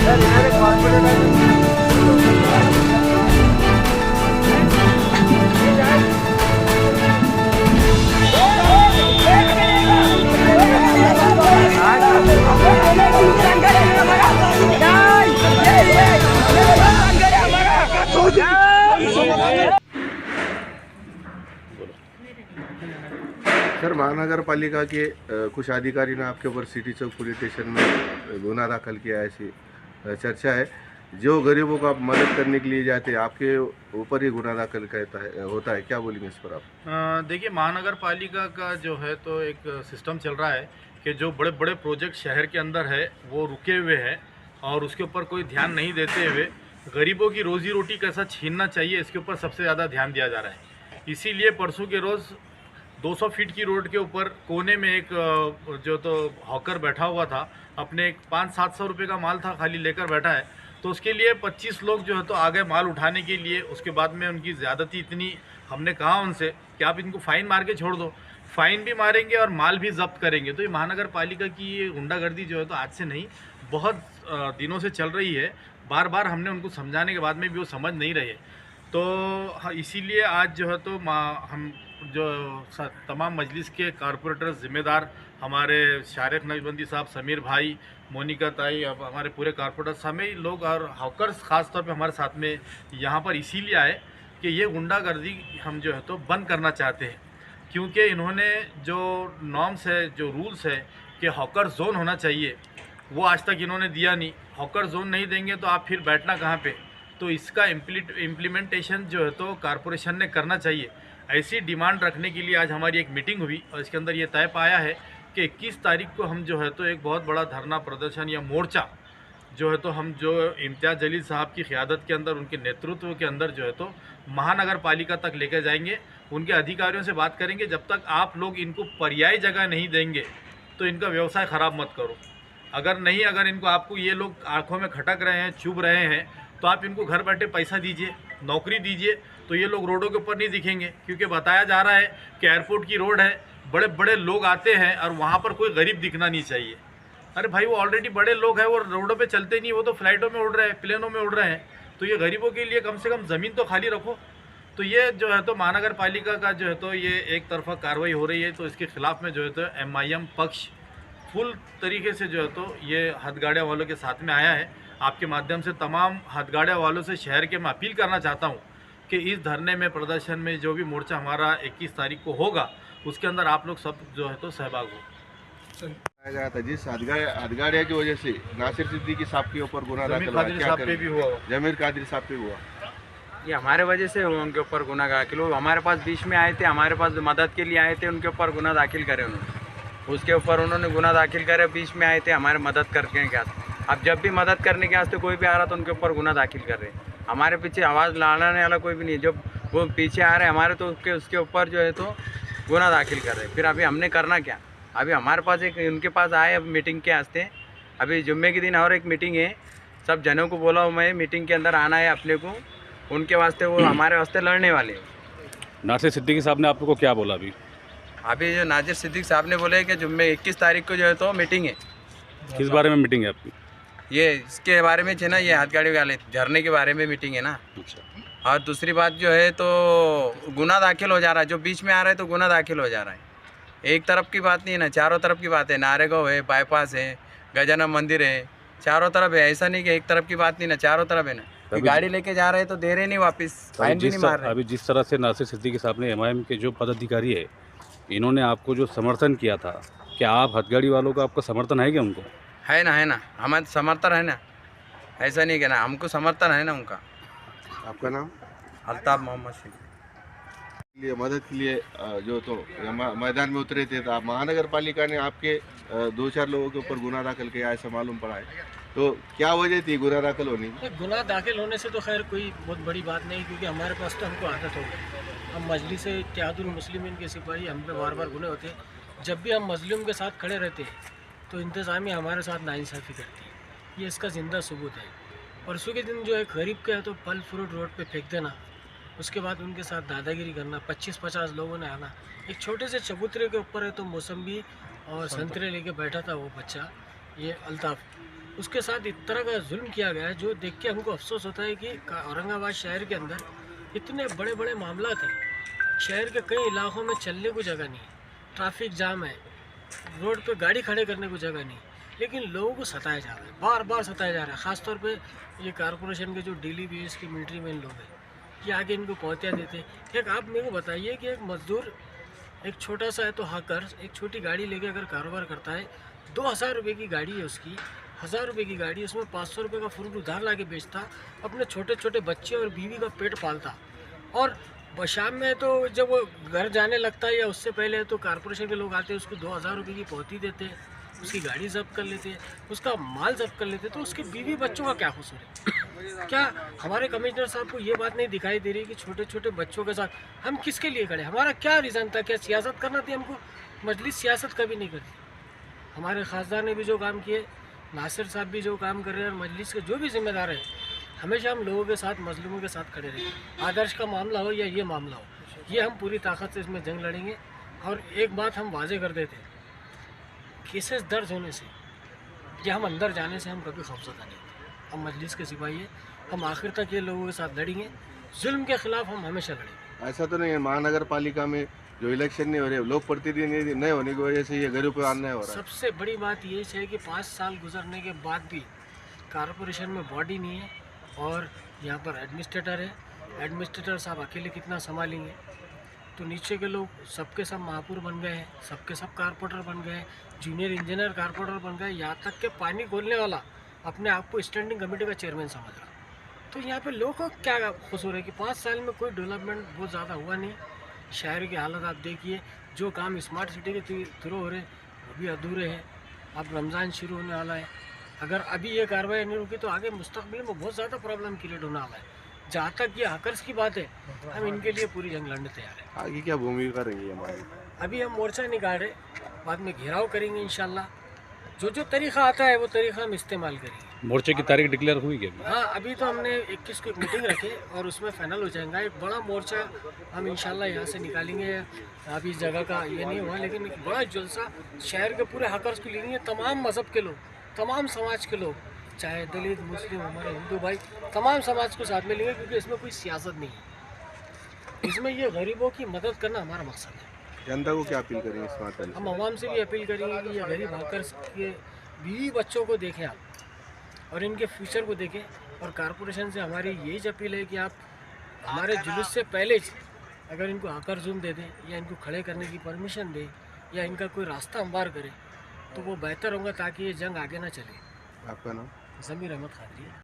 Sir, महानगर पालिका के कुछ अधिकारी ने आपके ऊपर सिटी चौक पुलिस स्टेशन में गुना दाखिल किया है, ऐसी चर्चा है। जो गरीबों को आप मदद करने के लिए जाते हैं, आपके ऊपर ही गुना दाखिल होता है, क्या बोलेंगे इस पर आप? देखिए, महानगर पालिका का जो है तो एक सिस्टम चल रहा है कि जो बड़े बड़े प्रोजेक्ट शहर के अंदर है वो रुके हुए हैं और उसके ऊपर कोई ध्यान नहीं देते हुए गरीबों की रोजी रोटी कैसा छीनना चाहिए इसके ऊपर सबसे ज़्यादा ध्यान दिया जा रहा है। इसीलिए परसों के रोज़ 200 फीट की रोड के ऊपर कोने में एक जो तो हॉकर बैठा हुआ था, अपने 500-700 रुपये का माल था खाली लेकर बैठा है। तो उसके लिए 25 लोग जो है तो आ गए माल उठाने के लिए। उसके बाद में उनकी ज़्यादती इतनी, हमने कहा उनसे कि आप इनको फ़ाइन मार के छोड़ दो। फ़ाइन भी मारेंगे और माल भी जब्त करेंगे। तो ये महानगर पालिका की ये गुंडागर्दी जो है तो आज से नहीं, बहुत दिनों से चल रही है। बार बार हमने उनको समझाने के बाद में भी वो समझ नहीं रहे। तो इसीलिए आज जो है तो हम जो तमाम मजलिस के कारपोरेटर ज़िम्मेदार, हमारे शारिक नजबंदी साहब, समीर भाई, मोनिका ताई, अब हमारे पूरे कारपोरेटर सभी लोग और हॉकर्स ख़ास तौर पे हमारे साथ में यहाँ पर इसीलिए आए कि ये गुंडागर्दी हम जो है तो बंद करना चाहते हैं। क्योंकि इन्होंने जो नॉर्म्स है, जो रूल्स है कि हॉकर जोन होना चाहिए, वो आज तक इन्होंने दिया नहीं। हॉकर जोन नहीं देंगे तो आप फिर बैठना कहाँ पे? तो इसका इम्प्लीमेंटेशन जो है तो कारपोरेशन ने करना चाहिए। ऐसी डिमांड रखने के लिए आज हमारी एक मीटिंग हुई और इसके अंदर ये तय पाया है कि 21 तारीख को हम जो है तो एक बहुत बड़ा धरना प्रदर्शन या मोर्चा जो है तो हम जो इम्तियाज़ जलील साहब की क़यादत के अंदर, उनके नेतृत्व के अंदर जो है तो महानगर पालिका तक लेकर जाएंगे। उनके अधिकारियों से बात करेंगे, जब तक आप लोग इनको पर्यायी जगह नहीं देंगे तो इनका व्यवसाय ख़राब मत करो। अगर इनको, आपको ये लोग आँखों में खटक रहे हैं, चुभ रहे हैं, तो आप इनको घर बैठे पैसा दीजिए, नौकरी दीजिए, तो ये लोग रोडों के ऊपर नहीं दिखेंगे। क्योंकि बताया जा रहा है कि एयरपोर्ट की रोड है, बड़े बड़े लोग आते हैं और वहाँ पर कोई गरीब दिखना नहीं चाहिए। अरे भाई, वो ऑलरेडी बड़े लोग हैं, वो रोडों पे चलते नहीं, वो तो फ्लाइटों में उड़ रहे हैं, प्लेनों में उड़ रहे हैं। तो ये गरीबों के लिए कम से कम ज़मीन तो खाली रखो। तो ये जो है तो महानगर पालिका का जो है तो ये एक तरफा कार्रवाई हो रही है। तो इसके खिलाफ में जो है तो MIM पक्ष फुल तरीके से जो है तो ये हथगाड़िया वालों के साथ में आया है। आपके माध्यम से तमाम हथगाड़िया वालों से शहर के मैं अपील करना चाहता हूँ कि इस धरने में, प्रदर्शन में, जो भी मोर्चा हमारा 21 तारीख को होगा, उसके अंदर आप लोग सब जो है तो सहभाग हो। गया था जिस हथगाड़िया की वजह से नासिर सिद्दीकी साहब के ऊपर गुना दाखिल हुआ, जमीर कादरी साहब पे हुआ। ये हमारे वजह से उनके ऊपर गुना दाखिल हुआ। हमारे पास बीच में आए थे, हमारे पास मदद के लिए आए थे, उनके ऊपर गुना दाखिल करे उन्होंने। उसके ऊपर उन्होंने गुना दाखिल करे, बीच में आए थे हमारे मदद करने के वास्ते। अब जब भी मदद करने के वास्ते कोई भी आ रहा तो उनके ऊपर गुना दाखिल कर रहे। हमारे पीछे आवाज़ लाने वाला कोई भी नहीं। जब वो पीछे आ रहे हमारे तो उसके ऊपर जो है तो गुना दाखिल कर रहे। फिर अभी हमने करना क्या? अभी हमारे पास एक, उनके पास आए अब मीटिंग के वास्ते। अभी जुम्मे के दिन और एक मीटिंग है, सब जनों को बोला मैं मीटिंग के अंदर आना है अपने को, उनके वास्ते वो हमारे वास्ते लड़ने वाले हैं। नासिर सिद्दीकी साहब ने आपको क्या बोला? अभी जो नासिर सिद्दीकी साहब ने बोले कि जुम्मे 21 तारीख को जो है तो मीटिंग है। किस बारे में मीटिंग है आपकी? ये इसके बारे में है ना, ये हथगाड़ी वाले झरने के बारे में मीटिंग है ना। अच्छा। और दूसरी बात जो है तो गुना दाखिल हो जा रहा है, जो बीच में आ रहा है तो गुना दाखिल हो जा रहा है। एक तरफ की बात नहीं है ना, चारों तरफ की बात है। नारेगांव है, बाईपास है, गजानन मंदिर है, चारों तरफ है। ऐसा नहीं कि एक तरफ की बात नहीं ना, चारों तरफ है ना। गाड़ी लेके जा रहे हैं तो दे रहे नहीं वापस, फाइन भी नहीं मार रहे। अभी जिस तरह से नासिर सिद्दीकी साहब ने, MIM के जो पदाधिकारी है, इन्होंने आपको जो समर्थन किया था, क्या आप हथगाड़ी वालों का आपका समर्थन है क्या उनको? है ना, हमारा समर्थन है ना। ऐसा नहीं कहना, हमको समर्थन है ना उनका। आपका नाम? अल्ताफ मोहम्मद सिंह। लिए मदद के लिए जो तो मैदान में उतरे थे, तो आप महानगर पालिका ने आपके 2-4 लोगों के ऊपर गुना दाखिल किया, ऐसा मालूम पड़ा है। तो क्या वजह थी गुना दाखिल होने की? गुना दाखिल होने से तो खैर कोई बहुत बड़ी बात नहीं, क्योंकि हमारे पास तो हमको आदत हो गई। हम मजलिस इत्तेहादुल मुस्लिमीन के सिपाही, हम पे बार बार गुने होते हैं। जब भी हम मजलूम के साथ खड़े रहते हैं तो इंतज़ामिया हमारे साथ नाइंसाफ़ी करती है। ये इसका ज़िंदा सबूत है। परसों के दिन जो है गरीब के तो फल फ्रूट रोड पे फेंक देना, उसके बाद उनके साथ दादागिरी करना, 25-50 लोगों ने आना। एक छोटे से चबूतरे के ऊपर है तो मौसम्बी और संतरे लेके बैठा था वो बच्चा, ये अल्ताफ़। उसके साथ इस तरह का जुल्म किया गया है जो देख के हमको अफसोस होता है कि औरंगाबाद शहर के अंदर इतने बड़े बड़े मामला हैं। शहर के कई इलाकों में चलने को जगह नहीं, ट्रैफिक जाम है, रोड पे गाड़ी खड़े करने को जगह नहीं, लेकिन लोगों को सताया जा रहा है, बार बार सताया जा रहा है। ख़ासतौर पे ये कारपोरेशन के जो डेली बेस के मिलिट्री मैन लोग हैं, ये आगे इनको पहुँचा देते हैं। एक आप मेरे को बताइए कि एक मजदूर, एक छोटा सा है तो हाकर, एक छोटी गाड़ी लेके अगर कारोबार करता है, 2000 रुपये की गाड़ी है उसकी, 1000 रुपये की गाड़ी, उसमें 500 रुपये का फ्रूट उधार ला के बेचता, अपने छोटे छोटे बच्चे और बीवी का पेट पालता। और शाम में तो जब वो घर जाने लगता है या उससे पहले तो कारपोरेशन के लोग आते हैं, उसको 2000 रुपये की पौती देते हैं, उसकी गाड़ी जब्त कर लेते हैं, उसका माल जब्त कर लेते हैं। तो उसके बीवी बच्चों का क्या कसूर है? क्या हमारे कमिश्नर साहब को ये बात नहीं दिखाई दे रही कि छोटे छोटे बच्चों के साथ हम किसके लिए खड़े? हमारा क्या रीज़न था? क्या सियासत करना थी हमको? मजलिस सियासत कभी नहीं करती। हमारे खासदार ने भी जो काम किए, नासिर साहब भी जो काम कर रहे हैं, और मजलिस के जो भी जिम्मेदार हैं, हमेशा हम लोगों के साथ, मजलूमों के साथ खड़े रहेंगे। आदर्श का मामला हो या ये मामला हो, ये हम पूरी ताकत से इसमें जंग लड़ेंगे। और एक बात हम वाजे कर देते हैं, केसेस दर्ज होने से या हम अंदर जाने से हम कभी खौफज़दा नहीं होते। हम मजलिस के सिपाही हैं, हम आखिर तक ये लोगों के साथ लड़ेंगे, जुल्म के खिलाफ हम हमेशा लड़ेंगे। ऐसा तो नहीं है महानगर पालिका में जो इलेक्शन नहीं हो रहे, लोक प्रतिनिधि नहीं होने की वजह से ये गरीब पे अन्याय हो रहा है? सबसे बड़ी बात ये है कि 5 साल गुजरने के बाद भी कारपोरेशन में बॉडी नहीं है और यहाँ पर एडमिनिस्ट्रेटर है। एडमिनिस्ट्रेटर साहब अकेले कितना संभालेंगे? तो नीचे के लोग सबके सब महापुर बन गए हैं, सबके सब कारपोरेटर बन गए हैं, जूनियर इंजीनियर कारपोरेटर बन गए, यहाँ तक के पानी खोलने वाला अपने आप को स्टैंडिंग कमेटी का चेयरमैन समझ रहा। तो यहाँ पे लोगों को क्या कसूर है कि 5 साल में कोई डेवलपमेंट बहुत ज़्यादा हुआ नहीं। शहर की हालत आप देखिए, जो काम स्मार्ट सिटी के थ्रू हो रहे वो भी अधूरे हैं। अब रमज़ान शुरू होने वाला है, अगर अभी ये कार्रवाई नहीं रुकी तो आगे मुस्तकबिल में बहुत ज़्यादा प्रॉब्लम क्रिएट होने वाला है। जहाँ तक ये हकर्स की बात है, हम इनके लिए पूरी जंग लड़ने तैयार हैं। आगे क्या भूमिका रहेंगी हमारी? अभी हम मोर्चा निकाल रहे, बाद में घेराव करेंगे इंशाल्लाह। जो तरीका आता है वो तरीका हम इस्तेमाल करेंगे। मोर्चे की तारीख डिक्लेयर हुई क्या? हाँ, अभी तो हमने 21 को एक मीटिंग रखी और उसमें फाइनल हो जाएगा। एक बड़ा मोर्चा हम इंशाल्लाह यहाँ से निकालेंगे। अभी इस जगह का ये नहीं हुआ, लेकिन एक बड़ा जलसा शहर के पूरे हकर्स को लेंगे, तमाम मज़हब के लोग, तमाम समाज के लोग, चाहे दलित, मुस्लिम, हमारे हिंदू भाई, तमाम समाज को साथ में लेंगे, क्योंकि इसमें कोई सियासत नहीं है। इसमें ये गरीबों की मदद करना हमारा मकसद है। जनता को क्या अपील करेंगे इस मामले में? हम आवाम से भी अपील करेंगे कि ये गरीब हकर्स के बीवी बच्चों को देखें आप, और इनके फ्यूचर को देखें। और कारपोरेशन से हमारी यही अपील है कि आप हमारे जुलूस से पहले अगर इनको हकर जूम दे दें या इनको खड़े करने की परमिशन दें या इनका कोई रास्ता हमवार करें तो वो बेहतर होगा, ताकि ये जंग आगे ना चले। आपका नाम? ज़मीर अहमद खादरी।